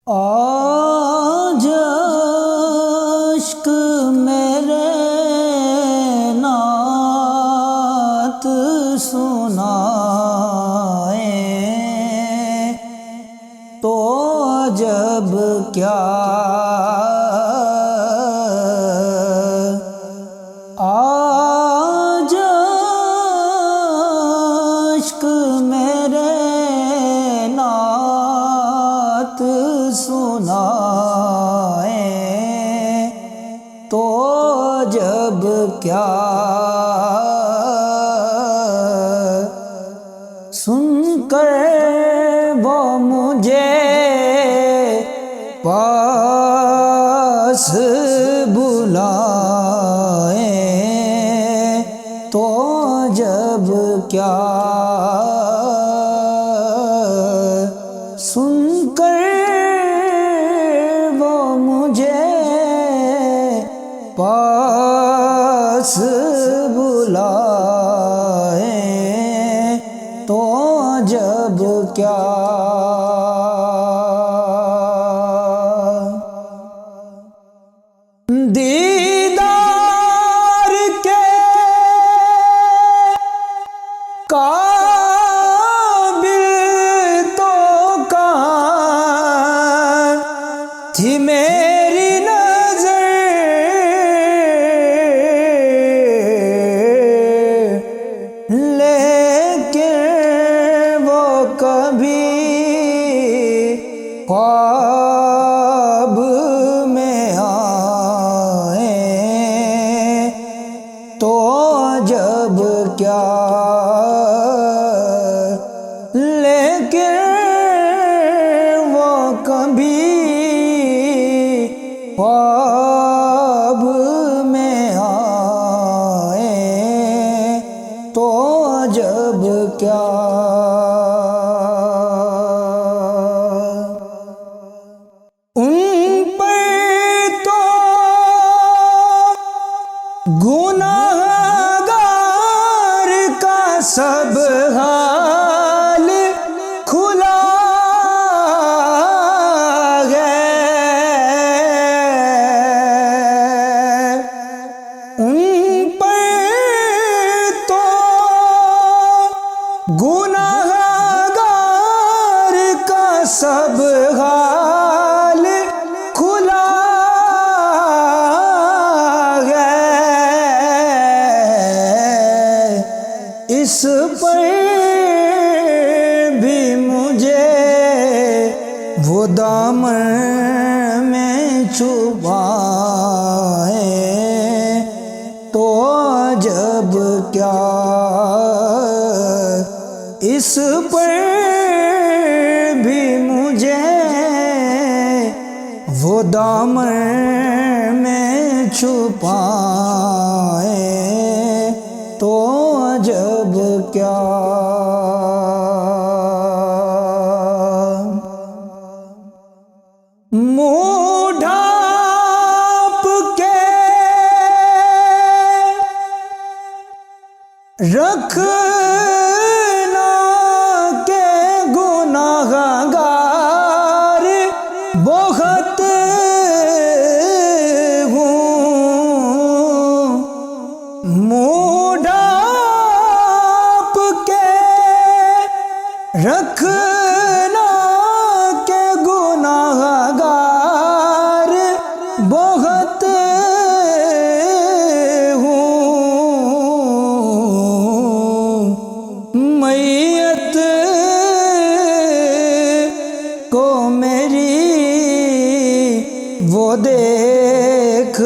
آج عشق میرے نعت سنائے تو جب کیا آج عشق میرے نعت سنائے تو جب کیا سن کر وہ مجھے پاس بلائے تو جب کیا سن کر وہ مجھے پاس بلائے تو جب کیا دیدار کے قابل تو کہاں تھی میری نظر لیکن وہ کبھی خواب میں آئے تو جب کیا لیکن وہ کبھی خواب میں آئے تو جب کیا ان پر تو گناہگار کا سب حال کھلا ہے ان پر تو گناہگار کا سب حال کھلا ہے اس پر بھی مجھے وہ دامن میں چھپائے تو جب کیا اس پر بھی مجھے وہ دامن میں چھپائے تو جب کیا منہ ڈھانپ کے رکھنا کہ گناہگار بہت ہوں منہ ڈھانپ کے رکھنا کہ گناہگار بہت ہوں میت کو میری وہ دیکھ